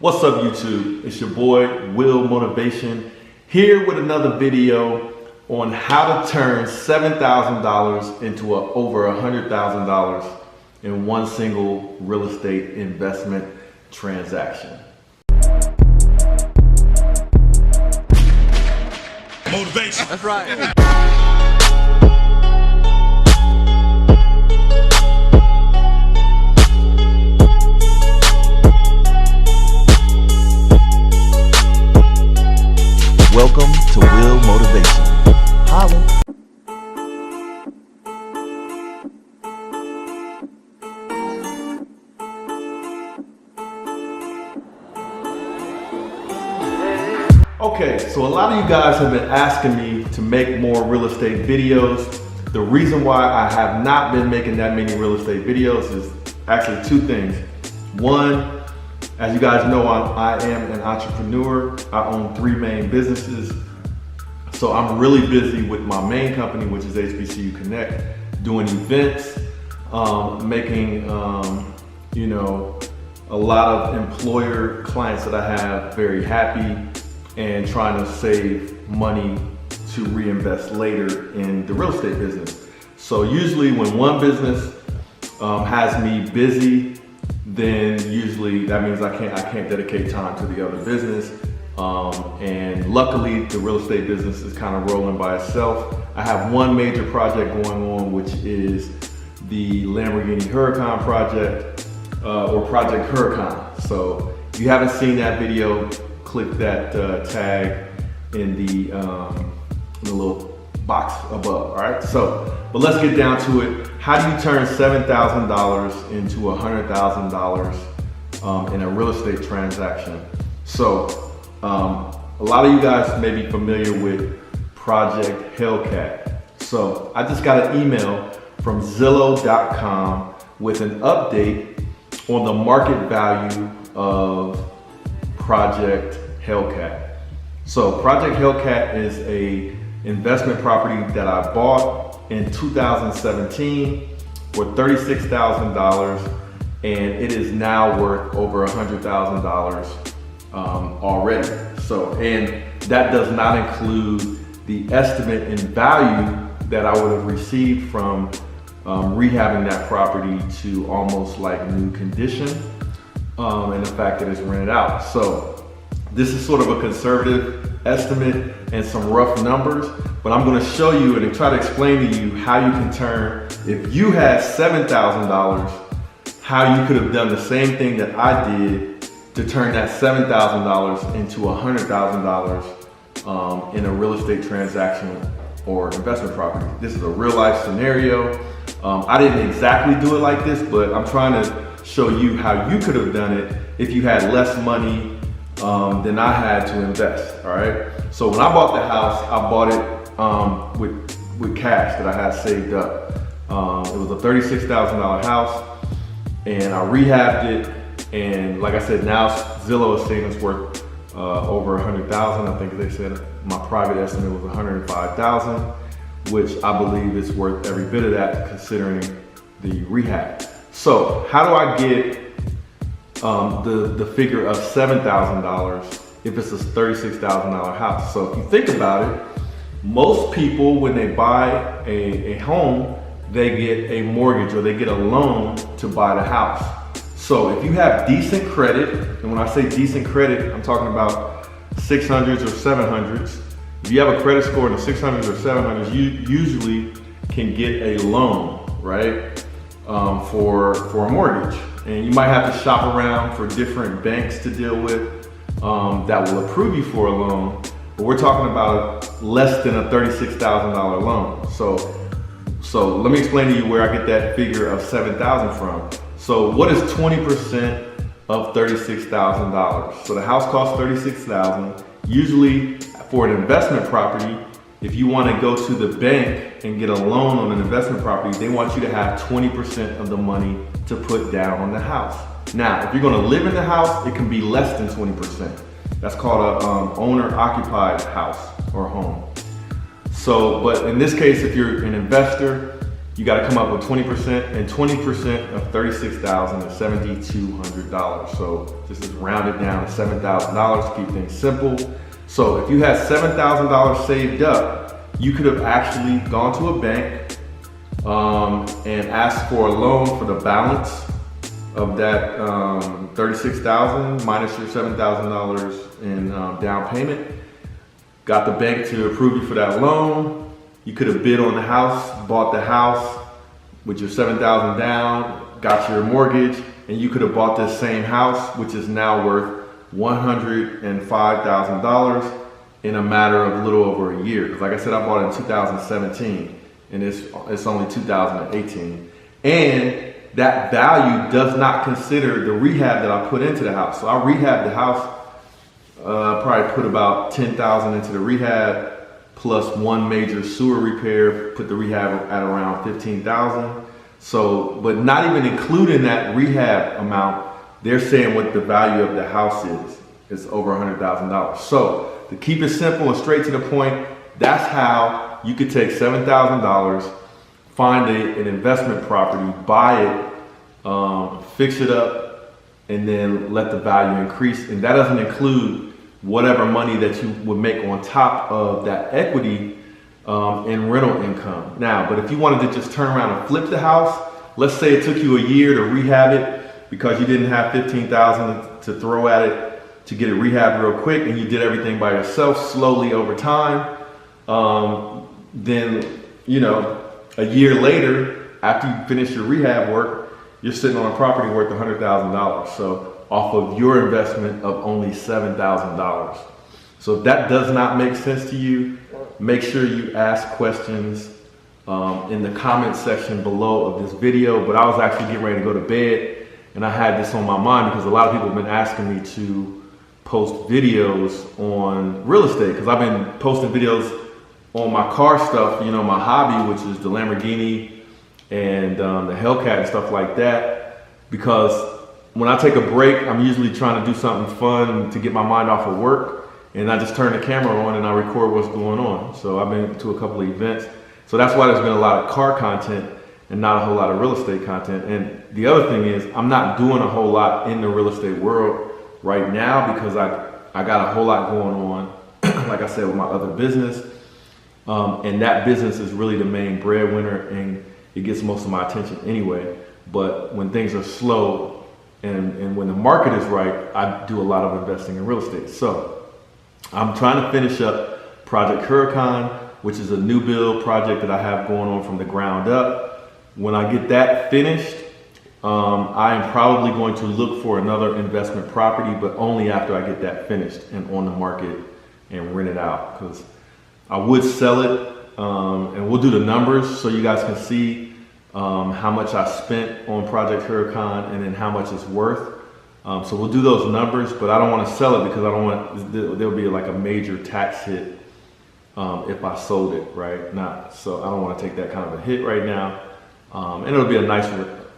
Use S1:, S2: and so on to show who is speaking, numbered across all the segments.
S1: What's up, YouTube? It's your boy Will Motivation here with another video on how to turn $7,000 into over $100,000 in one single real estate investment transaction.
S2: Motivation.
S3: That's right.
S4: Welcome to Will Motivation. Holla.
S1: Okay, so a lot of you guys have been asking me to make more real estate videos. The reason why I have not been making that many real estate videos is actually two things. One, as you guys know, I am an entrepreneur. I own 3 main businesses. So I'm really busy with my main company, which is HBCU Connect, doing events, making a lot of employer clients that I have very happy, and trying to save money to reinvest later in the real estate business. So usually when one business has me busy, then usually that means I can't dedicate time to the other business. And luckily the real estate business is kind of rolling by itself. I have one major project going on, which is the Lamborghini Huracan project, or Project Huracan. So if you haven't seen that video, click that tag in the little box above, all right? But let's get down to it. How do you turn $7,000 into $100,000 in a real estate transaction? So a lot of you guys may be familiar with Project Hellcat. So I just got an email from Zillow.com with an update on the market value of Project Hellcat. So Project Hellcat is a investment property that I bought in 2017 for $36,000, and it is now worth over $100,000 already. So, and that does not include the estimate in value that I would have received from rehabbing that property to almost like new condition, and the fact that it's rented out. So this is sort of a conservative estimate and some rough numbers, but I'm going to show you and try to explain to you how you can turn, if you had $7,000, how you could have done the same thing that I did to turn that $7,000 into $100,000 in a real estate transaction or investment property. This is a real life scenario. I didn't exactly do it like this, but I'm trying to show you how you could have done it if you had less money than I had to invest, all right? So when I bought the house, I bought it with cash that I had saved up. It was a $36,000 house, and I rehabbed it, and like I said, now Zillow is saying it's worth over $100,000. I think they said my private estimate was $105,000, which I believe is worth every bit of that considering the rehab. So how do I get the figure of $7,000 if it's a $36,000 house? So if you think about it, most people, when they buy a home, they get a mortgage or they get a loan to buy the house. So if you have decent credit, and when I say decent credit, I'm talking about 600s or 700s. If you have a credit score in the 600s or 700s, you usually can get a loan, right? For a mortgage. And you might have to shop around for different banks to deal with that will approve you for a loan. But we're talking about less than a $36,000 loan. So let me explain to you where I get that figure of $7,000 from. So what is 20% of $36,000? So the house costs $36,000. Usually for an investment property, if you want to go to the bank and get a loan on an investment property, they want you to have 20% of the money to put down on the house. Now, if you're going to live in the house, it can be less than 20%. That's called a owner-occupied house or home. So, but in this case, if you're an investor, you got to come up with 20%, and 20% of $36,000 is $7,200. So this is rounded down to $7,000 to keep things simple. So if you had $7,000 saved up, you could have actually gone to a bank and asked for a loan for the balance of that $36,000 minus your $7,000 in down payment. Got the bank to approve you for that loan. You could have bid on the house, bought the house with your $7,000 down, got your mortgage, and you could have bought this same house, which is now worth $105,000 in a matter of a little over a year. Because like I said, I bought it in 2017, and it's only 2018. And that value does not consider the rehab that I put into the house. So I rehabbed the house, probably put about $10,000 into the rehab, plus one major sewer repair, put the rehab at around $15,000. So, but not even including that rehab amount, they're saying what the value of the house is. It's over $100,000. So to keep it simple and straight to the point, that's how you could take $7,000, find an investment property, buy it, fix it up, and then let the value increase. And that doesn't include whatever money that you would make on top of that equity in rental income. Now, but if you wanted to just turn around and flip the house, let's say it took you a year to rehab it because you didn't have $15,000 to throw at it to get it rehabbed real quick, and you did everything by yourself slowly over time, then, you know, a year later, after you finish your rehab work, you're sitting on a property worth $100,000. So off of your investment of only $7,000. So if that does not make sense to you, make sure you ask questions in the comment section below of this video. But I was actually getting ready to go to bed, and I had this on my mind because a lot of people have been asking me to post videos on real estate, because I've been posting videos on my car stuff, you know, my hobby, which is the Lamborghini and the Hellcat and stuff like that, because when I take a break, I'm usually trying to do something fun to get my mind off of work, and I just turn the camera on and I record what's going on. So I've been to a couple of events. So that's why there's been a lot of car content and not a whole lot of real estate content. And the other thing is, I'm not doing a whole lot in the real estate world right now because I got a whole lot going on, like I said, with my other business. And that business is really the main breadwinner, and it gets most of my attention anyway. But when things are slow, and when the market is right, I do a lot of investing in real estate. So I'm trying to finish up Project Huracan, which is a new build project that I have going on from the ground up. When I get that finished, I am probably going to look for another investment property, but only after I get that finished and on the market and rent it out. Because I would sell it, and we'll do the numbers so you guys can see how much I spent on Project Huracan and then how much it's worth. So we'll do those numbers, but I don't want to sell it because I don't want, there'll be like a major tax hit if I sold it, right? So I don't want to take that kind of a hit right now. And it'll be a nice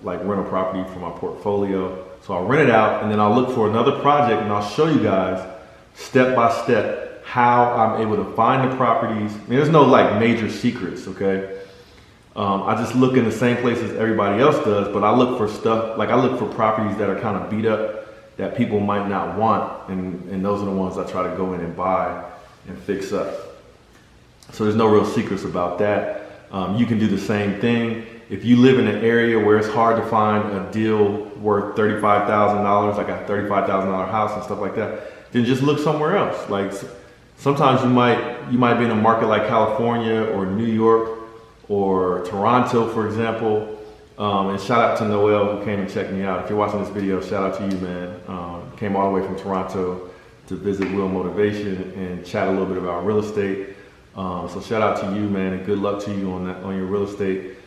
S1: like rental property for my portfolio. So I'll rent it out, and then I'll look for another project, and I'll show you guys step by step how I'm able to find the properties. I mean, there's no like major secrets, okay? I just look in the same places everybody else does, but I look for stuff, like I look for properties that are kind of beat up that people might not want, and those are the ones I try to go in and buy and fix up. So there's no real secrets about that. You can do the same thing. If you live in an area where it's hard to find a deal worth $35,000, like a $35,000 house and stuff like that, then just look somewhere else. Like sometimes you might be in a market like California or New York or Toronto, for example. And shout out to Noel who came and checked me out. If you're watching this video, shout out to you, man. Came all the way from Toronto to visit Will Motivation and chat a little bit about real estate. So shout out to you, man, and good luck to you on your real estate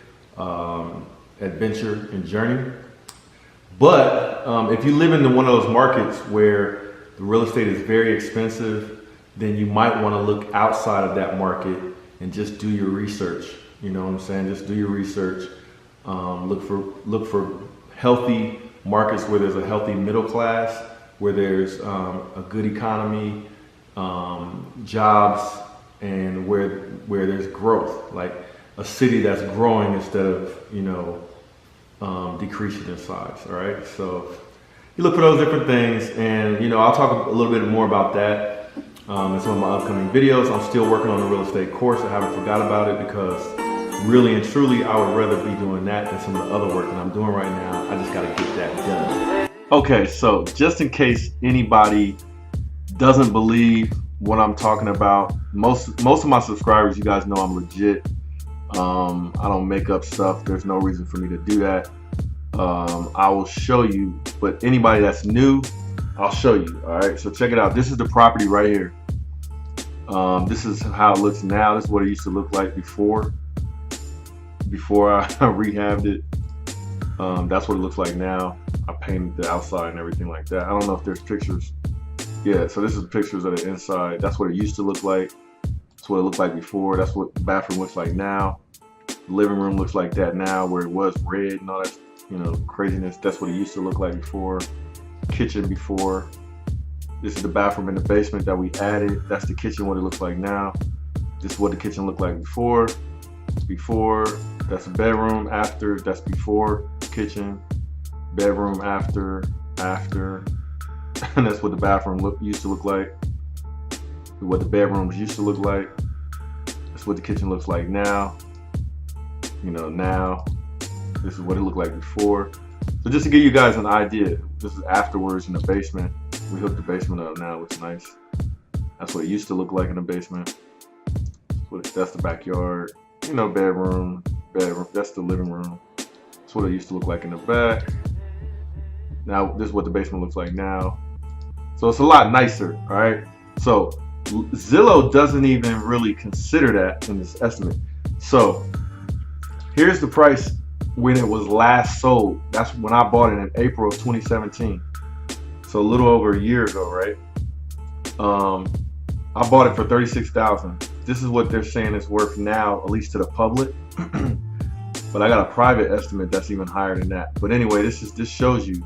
S1: adventure and journey. But if you live in one of those markets where the real estate is very expensive, then you might want to look outside of that market and just do your research. You know what I'm saying? Just do your research. Look for healthy markets where there's a healthy middle class, where there's a good economy, jobs, and where there's growth. Like a city that's growing instead of, decreasing in size. All right. So you look for those different things, and I'll talk a little bit more about that in some of my upcoming videos. I'm still working on the real estate course. I haven't forgot about it because really and truly, I would rather be doing that than some of the other work that I'm doing right now. I just got to get that done. Okay, so just in case anybody doesn't believe what I'm talking about, most of my subscribers, you guys know I'm legit. I don't make up stuff. There's no reason for me to do that. I will show you, but anybody that's new, I'll show you. All right, so check it out. This is the property right here. This is how it looks now. This is what it used to look like before I rehabbed it. That's what it looks like now. I painted the outside and everything like that. I don't know if there's pictures. Yeah, so this is pictures of the inside. That's what it used to look like. That's what it looked like before. That's what the bathroom looks like now. The living room looks like that now, where it was red and all that, craziness. That's what it used to look like before. Kitchen before. This is the bathroom in the basement that we added. That's the kitchen, what it looks like now. This is what the kitchen looked like before. That's the bedroom. After, that's before kitchen. Bedroom after. And that's what the bathroom used to look like. What the bedrooms used to look like. That's what the kitchen looks like now. Now. This is what it looked like before. So just to give you guys an idea, this is afterwards in the basement. We hooked the basement up now. It looks nice. That's what it used to look like in the basement. That's the backyard. Bedroom. That's the living room. That's what it used to look like in the back. Now this is what the basement looks like now. So it's a lot nicer, all right? So Zillow doesn't even really consider that in this estimate. So here's the price when it was last sold. That's when I bought it in April of 2017. So a little over a year ago, right? I bought it for $36,000. This is what they're saying it's worth now, at least to the public. But I got a private estimate that's even higher than that. But anyway, this shows you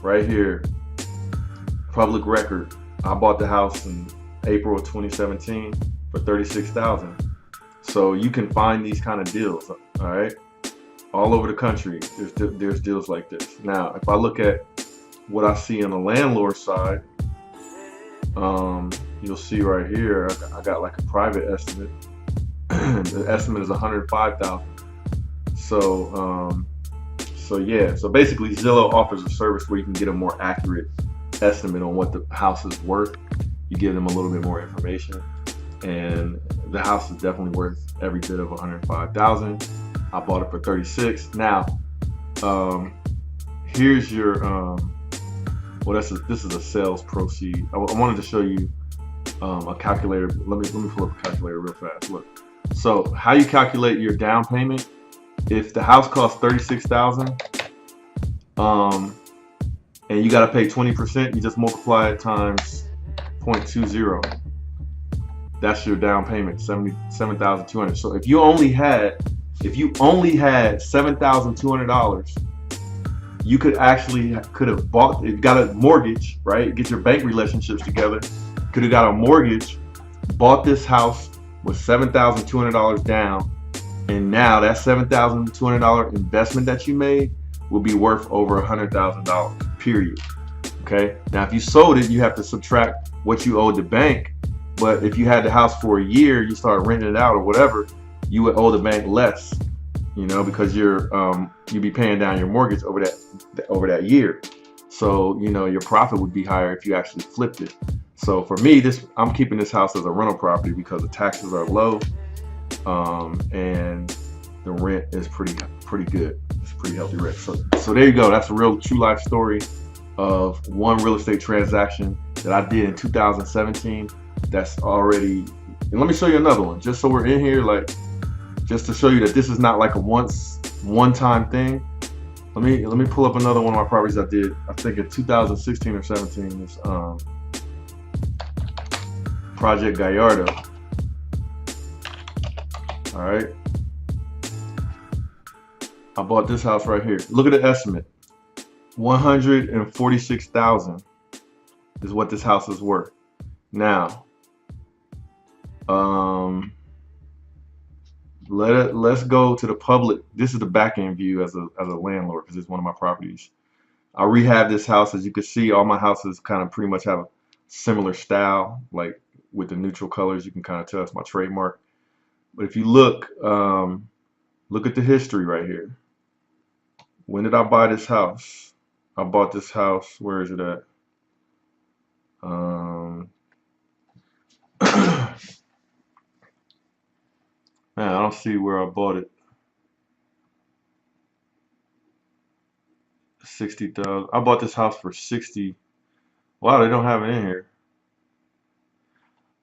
S1: right here, public record. I bought the house in April of 2017 for $36,000. So you can find these kind of deals, all right? All over the country, there's deals like this. Now, if I look at what I see on the landlord side, you'll see right here, I got like a private estimate. The estimate is $105,000. So yeah, so basically Zillow offers a service where you can get a more accurate estimate on what the house is worth. You give them a little bit more information, and the house is definitely worth every bit of $105,000. I bought it for $36,000. Now, here's your this is a sales proceed. I wanted to show you a calculator. Let me pull up a calculator real fast. Look, so how you calculate your down payment? If the house costs $36,000, and you got to pay 20%, you just multiply it times 0.20. That's your down payment, $77,200. So if you only had $7,200, you could have got a mortgage, right? Get your bank relationships together. Could have got a mortgage, bought this house with $7,200 down, and now that $7,200 investment that you made will be worth over $100,000, period. Okay. Now, if you sold it, you have to subtract what you owed the bank. But if you had the house for a year, you started renting it out or whatever, you would owe the bank less, because you'd be paying down your mortgage over that year. So, your profit would be higher if you actually flipped it. So for me, I'm keeping this house as a rental property because the taxes are low, and the rent is pretty good. It's pretty healthy rent. So there you go. That's a real true life story of one real estate transaction that I did in 2017. That's already, and let me show you another one, just so we're in here, just to show you that this is not like a one-time thing. Let me pull up another one of my properties I did, I think in 2016 or 17. It's Project Gallardo. All right. I bought this house right here. Look at the estimate. $146,000 is what this house is worth. Now, let's go to the public. This is the back end view as a landlord, because it's one of my properties. I rehab this house. As you can see, all my houses kind of pretty much have a similar style, like with the neutral colors. You can kind of tell it's my trademark. But if you look at the history right here. When did I buy this house? I bought this house. Where is it at? Man, I don't see where I bought it. 60,000. I bought this house for 60. Wow, they don't have it in here.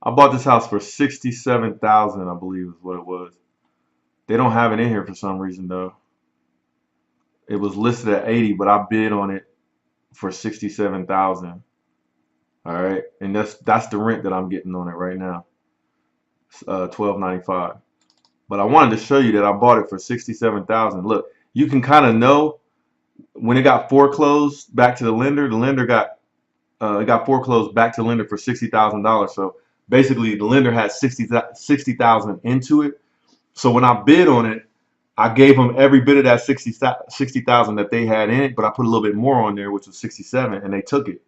S1: I bought this house for 67,000, I believe is what it was. They don't have it in here for some reason though. It was listed at 80, but I bid on it for 67,000. All right, and that's the rent that I'm getting on it right now. $12.95. But I wanted to show you that I bought it for 67,000. Look, you can kind of know when it got foreclosed back to the lender. The lender got it got foreclosed back to the lender for $60,000. So basically, the lender had 60,000 into it. So when I bid on it, I gave them every bit of that 60,000 that they had in it, but I put a little bit more on there, which was 67, and they took it.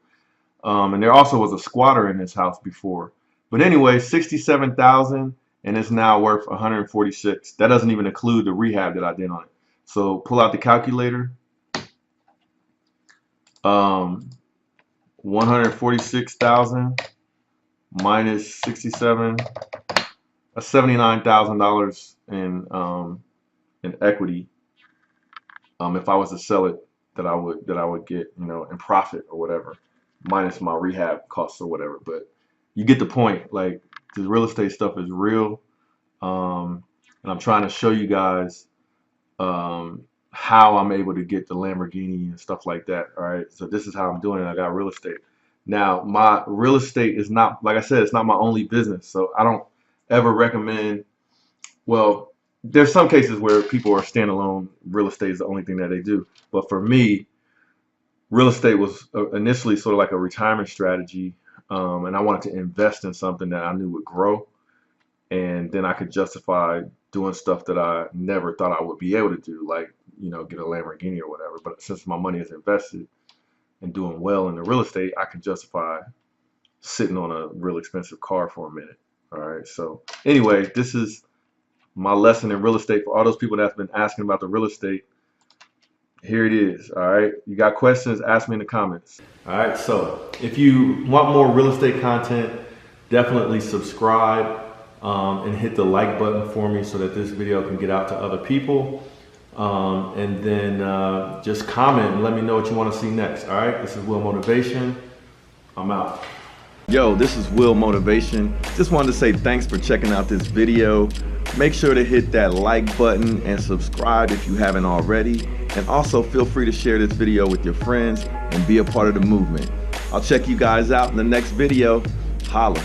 S1: And there also was a squatter in this house before. But anyway, 67,000, and it's now worth 146. That doesn't even include the rehab that I did on it. So pull out the calculator. 146,000 minus 67. That's $79,000 in equity. If I was to sell it, that I would get, in profit or whatever, minus my rehab costs or whatever. But you get the point. Like, the real estate stuff is real, and I'm trying to show you guys how I'm able to get the Lamborghini and stuff like that. All right, so this is how I'm doing it. I got real estate. Now, my real estate is not, like I said, it's not my only business. So I don't ever recommend, well, there's some cases where people are standalone. Real estate is the only thing that they do. But for me, real estate was initially sort of like a retirement strategy. And I wanted to invest in something that I knew would grow. And then I could justify doing stuff that I never thought I would be able to do, like, get a Lamborghini or whatever. But since my money is invested and doing well in the real estate, I can justify sitting on a real expensive car for a minute. All right. So anyway, this is my lesson in real estate for all those people that's been asking about the real estate. Here it is. All right. You got questions? Ask me in the comments. All right. So if you want more real estate content, definitely subscribe and hit the like button for me so that this video can get out to other people. And then just comment and let me know what you want to see next. All right. This is Will Motivation. I'm out. Yo, this is Will Motivation. Just wanted to say thanks for checking out this video. Make sure to hit that like button and subscribe if you haven't already. And also feel free to share this video with your friends and be a part of the movement. I'll check you guys out in the next video. Holla.